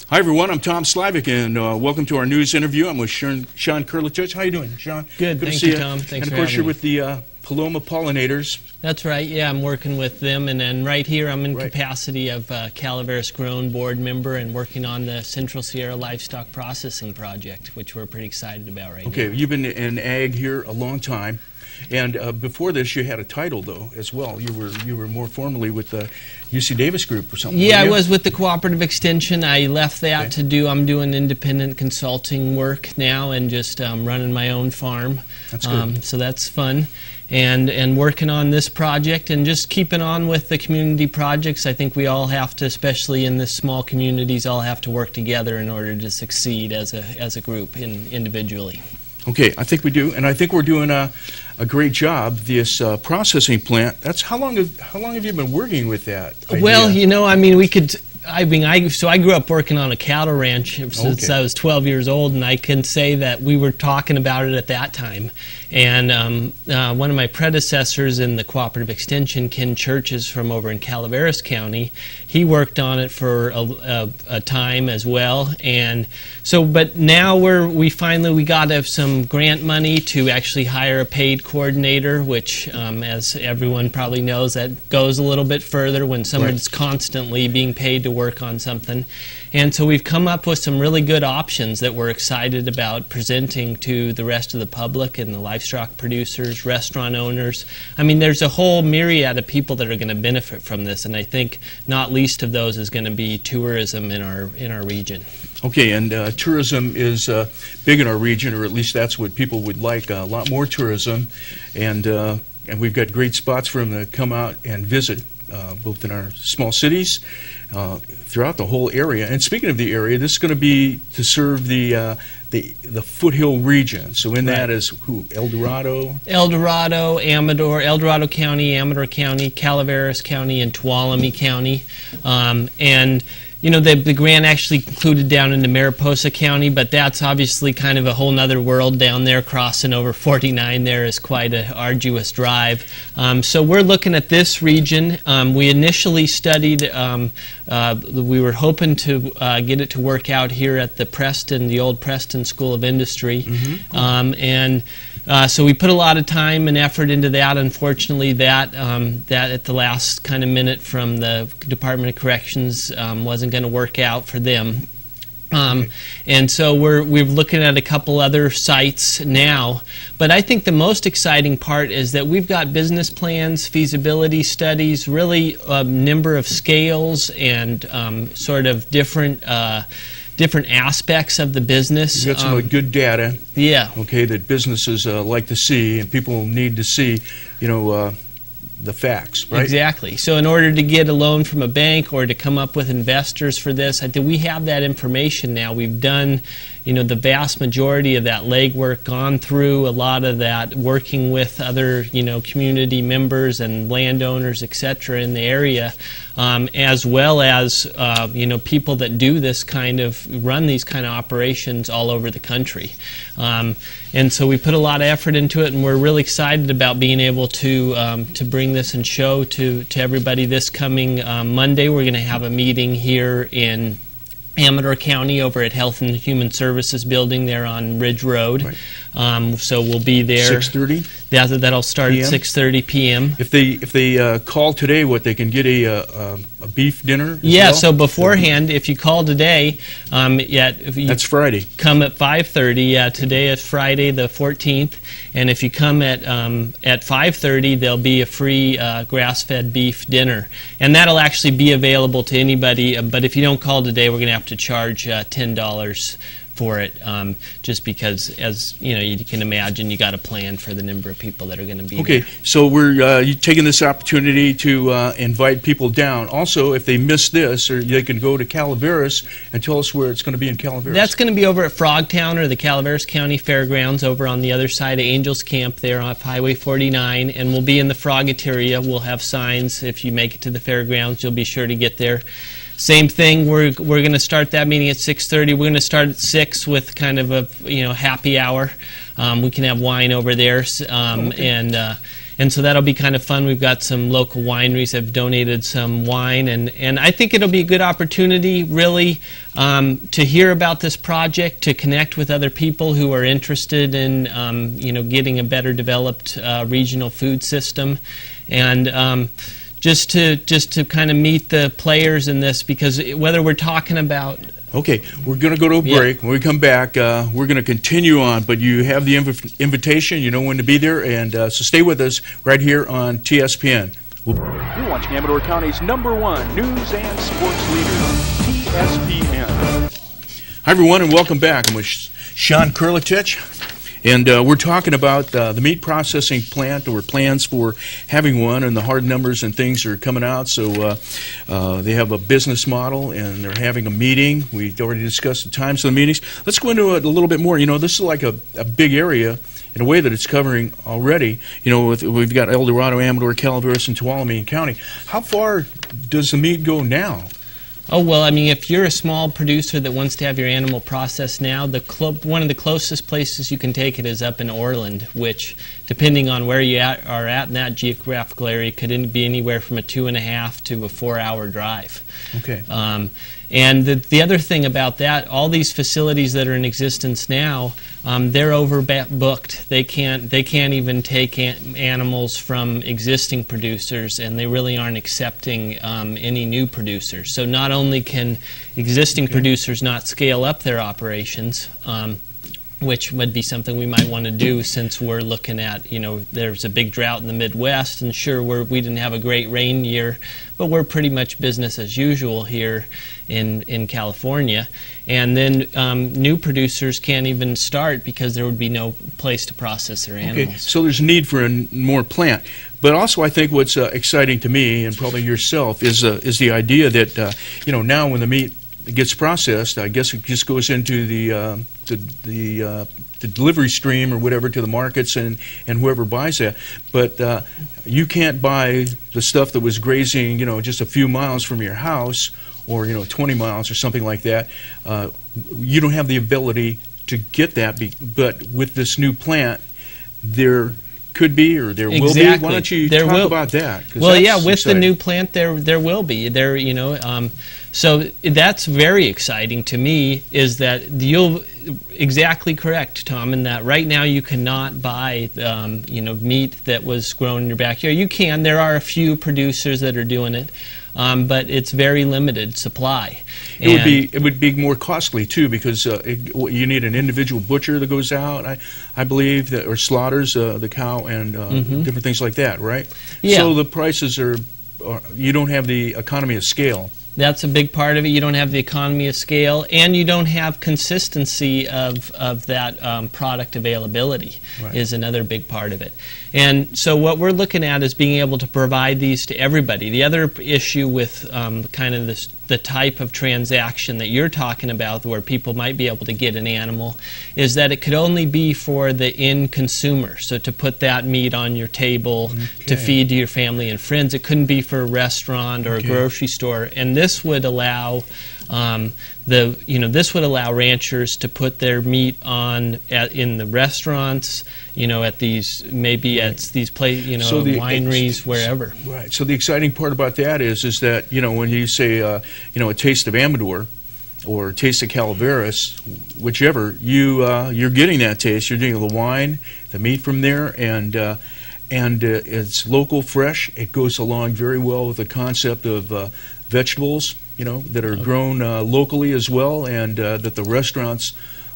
Hi everyone, I'm Tom Slivick, and welcome to our news interview. I'm with Sean Kriletich. How you doing, Sean? Good, thank you, Tom. Thanks and of course, you're with the Paloma Pollinators. That's right. Yeah, I'm working with them, and then right here, I'm in capacity of CalaverasGROWN board member and working on the Central Sierra Livestock Processing Project, which we're pretty excited about right now. Okay, you've been in ag here a long time. And before this, you had a title, though, as well. You were more formally with the UC Davis Group or something. Yeah, I was with the Cooperative Extension. I left that I'm doing independent consulting work now and just running my own farm. That's good. So that's fun. And working on this project and just keeping on with the community projects. I think we all have to, especially in the small communities, all have to work together in order to succeed as a group individually. Okay, I think we do, and I think we're doing a great job. This processing plant. That's how long have you been working with that idea? Well, you know, I grew up working on a cattle ranch since I was 12 years old, and I can say that we were talking about it at that time. And one of my predecessors in the Cooperative Extension, Ken Churches from over in Calaveras County, he worked on it for a time as well. And so, but now we finally got some grant money to actually hire a paid coordinator, which, as everyone probably knows, that goes a little bit further when someone's constantly being paid to work on something. And so we've come up with some really good options that we're excited about presenting to the rest of the public and the livestock producers, restaurant owners. I mean, there's a whole myriad of people that are going to benefit from this, and I think not least of those is going to be tourism in our region. Okay, and tourism is big in our region, or at least that's what people would like, a lot more tourism, and we've got great spots for them to come out and visit, both in our small cities, throughout the whole area. And speaking of the area, this is going to be to serve the foothill region. So in that is who? El Dorado, Amador, El Dorado County, Amador County, Calaveras County, and Tuolumne County, and you know, the grant actually included down into Mariposa County, but that's obviously kind of a whole nother world down there. Crossing over 49 there is quite an arduous drive. So we're looking at this region. We initially studied, we were hoping to get it to work out here at the old Preston School of Industry. So we put a lot of time and effort into that. Unfortunately, that at the last kind of minute from the Department of Corrections wasn't going to work out for them. And so we're looking at a couple other sites now. But I think the most exciting part is that we've got business plans, feasibility studies, really a number of scales and sort of different aspects of the business. You've got some good data. Yeah. Okay, that businesses like to see, and people need to see, you know, the facts, right? Exactly. So in order to get a loan from a bank or to come up with investors for this, I think we have that information now. We've done, you know, the vast majority of that legwork, gone through a lot of that, working with other, you know, community members and landowners, etc., in the area, as well as, you know, people that do this kind of, run these kind of operations all over the country. And so we put a lot of effort into it, and we're really excited about being able to bring this and show to everybody this coming Monday. We're going to have a meeting here in Amador County over at Health and Human Services building there on Ridge Road. Right. So we'll be there. 6:30? That'll start at 6:30 p.m. If they call today, they can get a beef dinner as well? So beforehand, if you call today, that's Friday. Come at 5:30. Yeah, today is Friday the 14th, and if you come at 5:30, there'll be a free grass-fed beef dinner, and that'll actually be available to anybody. But if you don't call today, we're going to have to charge $10 for it, just because, as you know, you can imagine, you got to plan for the number of people that are going to be there. So we're taking this opportunity to invite people down. Also, if they miss this, or they can go to Calaveras and tell us where it's going to be in Calaveras. That's going to be over at Frogtown, or the Calaveras County Fairgrounds, over on the other side of Angels Camp there off Highway 49, and we'll be in the Frogateria. We'll have signs. If you make it to the fairgrounds, you'll be sure to get there. Same thing, we're going to start that meeting at 6:30. We're going to start at 6 with kind of a happy hour. We can have wine over there, and so that'll be kind of fun. We've got some local wineries that have donated some wine, and I think it'll be a good opportunity, really, to hear about this project, to connect with other people who are interested in, getting a better developed regional food system, and just to kind of meet the players in this, because whether we're talking about... Okay, we're going to go to a break. Yeah. When we come back, we're going to continue on, but you have the invitation. You know when to be there, and so stay with us right here on TSPN. You're watching Amador County's #1 news and sports leader, TSPN. Hi, everyone, and welcome back. I'm with Sean Kriletich. And we're talking about the meat processing plant, or plans for having one, and the hard numbers and things are coming out. So they have a business model, and they're having a meeting. We already discussed the times of the meetings. Let's go into it a little bit more. You know, this is like a big area in a way that it's covering already. You know, we've got El Dorado, Amador, Calaveras, and Tuolumne County. How far does the meat go now? Oh, well, I mean, if you're a small producer that wants to have your animal processed now, one of the closest places you can take it is up in Orland, which, depending on where you are at in that geographical area, could be anywhere from a 2.5 to a 4-hour drive. Okay. And the other thing about that, all these facilities that are in existence now, they're overbooked. They can't even take animals from existing producers, and they really aren't accepting any new producers. So not only can existing producers not scale up their operations, which would be something we might want to do, since we're looking at, there's a big drought in the Midwest, and sure, we didn't have a great rain year, but we're pretty much business as usual here in California. And then new producers can't even start because there would be no place to process their animals. Okay, so there's a need for a more plant. But also, I think what's exciting to me, and probably yourself, is the idea that now when the meat gets processed, I guess it just goes into the delivery stream or whatever to the markets and whoever buys that. But you can't buy the stuff that was grazing, just a few miles from your house, or 20 miles or something like that. You don't have the ability to get that. But with this new plant, there could be, or there will be. Why don't you talk about that? Well, yeah, with exciting. The new plant, there will be. So that's very exciting to me, is that you'll exactly correct, Tom, in that right now you cannot buy meat that was grown in your backyard. You can. There are a few producers that are doing it, but it's very limited supply. It would be more costly too, because you need an individual butcher that goes out, I believe, or slaughters the cow and different things like that, right? Yeah. So the prices are you don't have the economy of scale. That's a big part of it. You don't have the economy of scale, and you don't have consistency of that product availability. Right. Is another big part of it. And so what we're looking at is being able to provide these to everybody. The other issue with kind of the type of transaction that you're talking about, where people might be able to get an animal, is that it could only be for the end consumer. So to put that meat on your table to feed to your family and friends, it couldn't be for a restaurant or a grocery store. And this would allow this would allow ranchers to put their meat on in the restaurants, at these wineries, wherever. Right. So the exciting part about that is that when you say a taste of Amador or a taste of Calaveras, whichever, you're getting that taste. You're getting the wine, the meat from there, and it's local, fresh. It goes along very well with the concept of vegetables, that are grown locally as well, and that the restaurants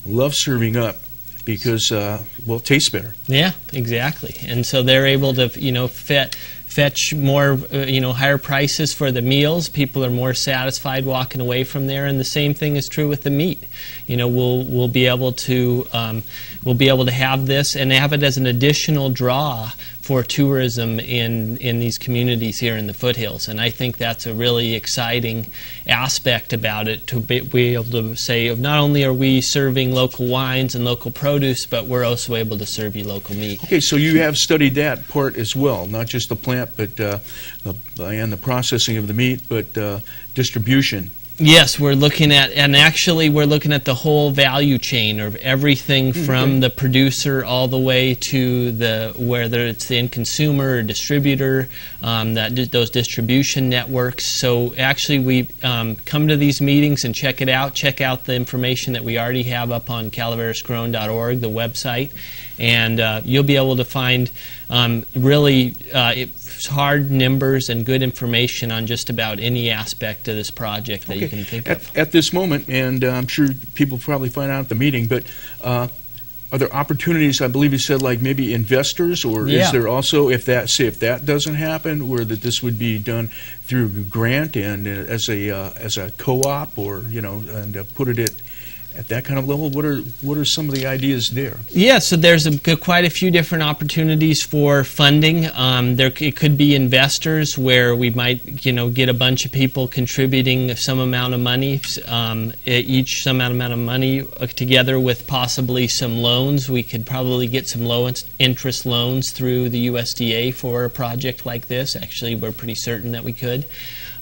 love serving up because, it tastes better. Yeah, exactly. And so they're able to, fetch more, higher prices for the meals. People are more satisfied walking away from there, and the same thing is true with the meat. We'll be able to have this and have it as an additional draw for tourism in these communities here in the foothills, and I think that's a really exciting aspect about it, to be able to say not only are we serving local wines and local produce, but we're also able to serve you local meat. Okay, so you have studied that part as well, not just the plant, but and the processing of the meat, but distribution. Yes, we're looking at, and actually we're looking at the whole value chain of everything from the producer all the way to whether it's the end consumer or distributor, those distribution networks. So actually we come to these meetings and check it out. Check out the information that we already have up on CalaverasGROWN.org, the website, and you'll be able to find really hard numbers and good information on just about any aspect of this project that you can think of. At this moment, and I'm sure people probably find out at the meeting, but are there opportunities, I believe you said, like maybe investors, or is there also, if that doesn't happen, where that this would be done through grant and as a co-op, or and put it at that kind of level? What are some of the ideas there? Yeah, so there's quite a few different opportunities for funding. It could be investors, where we might get a bunch of people contributing some amount of money, each some amount of money together with possibly some loans. We could probably get some low interest loans through the USDA for a project like this. Actually, we're pretty certain that we could.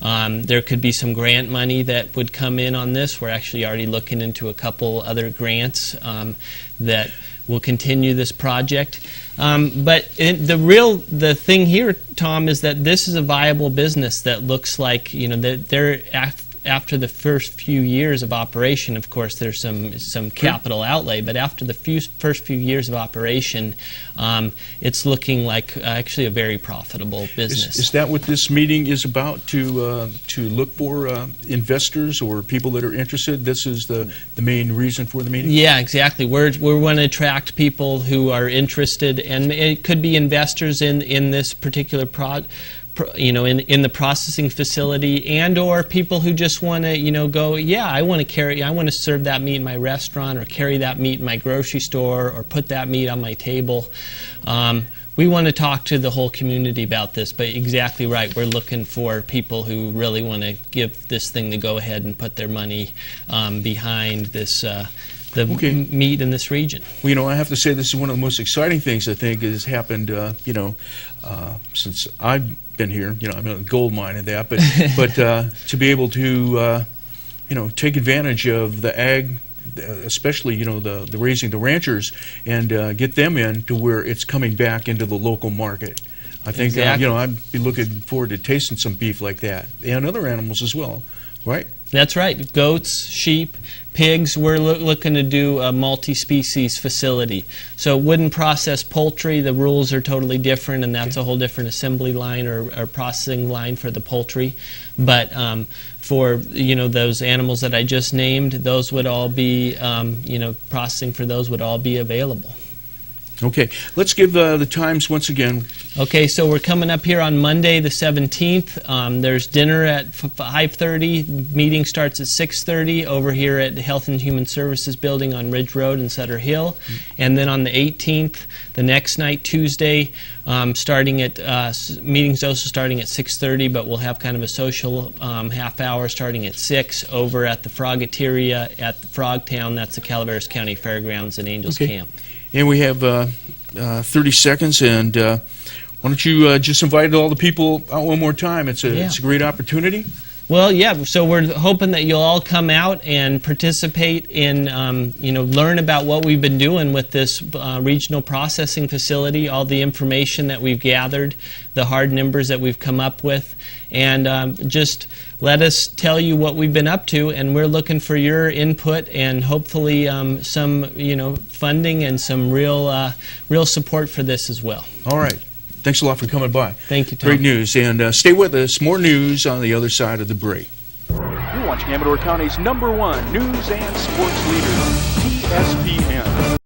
There could be some grant money that would come in on this. We're actually already looking into a couple other grants that will continue this project. But the thing here, Tom, is that this is a viable business that looks like that they're after the first few years of operation. Of course, there's some capital outlay, but after the first few years of operation, it's looking like actually a very profitable business. Is that what this meeting is about? To look for investors or people that are interested? This is the main reason for the meeting? Yeah, exactly. We want to attract people who are interested, and it could be investors in this particular in the processing facility, and or people who just want to go, I want to serve that meat in my restaurant, or carry that meat in my grocery store, or put that meat on my table. We want to talk to the whole community about this, but exactly right, we're looking for people who really want to give this thing the go ahead and put their money behind this meat in this region. Well, I have to say, this is one of the most exciting things I think has happened, since I've been here. I'm in a gold mine in that, but to be able to, take advantage of the ag, especially, the raising the ranchers, and get them in to where it's coming back into the local market. I think, exactly. I'd be looking forward to tasting some beef like that, and other animals as well, right? That's right. Goats, sheep, pigs. We're looking to do a multi-species facility. So wouldn't process poultry. The rules are totally different, and that's a whole different assembly line or processing line for the poultry. But for those animals that I just named, those would all be processing for those would all be available. Okay, let's give the times once again. Okay, so we're coming up here on Monday the 17th. There's dinner at 5:30. Meeting starts at 6:30 over here at the Health and Human Services Building on Ridge Road in Sutter Hill. And then on the 18th, the next night, Tuesday, meetings also starting at 6:30, but we'll have kind of a social half hour starting at 6 over at the Frogateria at Frogtown. That's the Calaveras County Fairgrounds and Angels Camp. And we have 30 seconds, and why don't you just invite all the people out one more time? It's a great opportunity. Well, yeah, so we're hoping that you'll all come out and participate in, learn about what we've been doing with this regional processing facility, all the information that we've gathered, the hard numbers that we've come up with, and just let us tell you what we've been up to, and we're looking for your input and hopefully some, funding and some real support for this as well. All right. Thanks a lot for coming by. Thank you, Tom. Great news. And stay with us. More news on the other side of the break. You're watching Amador County's #1 news and sports leader, TSPN.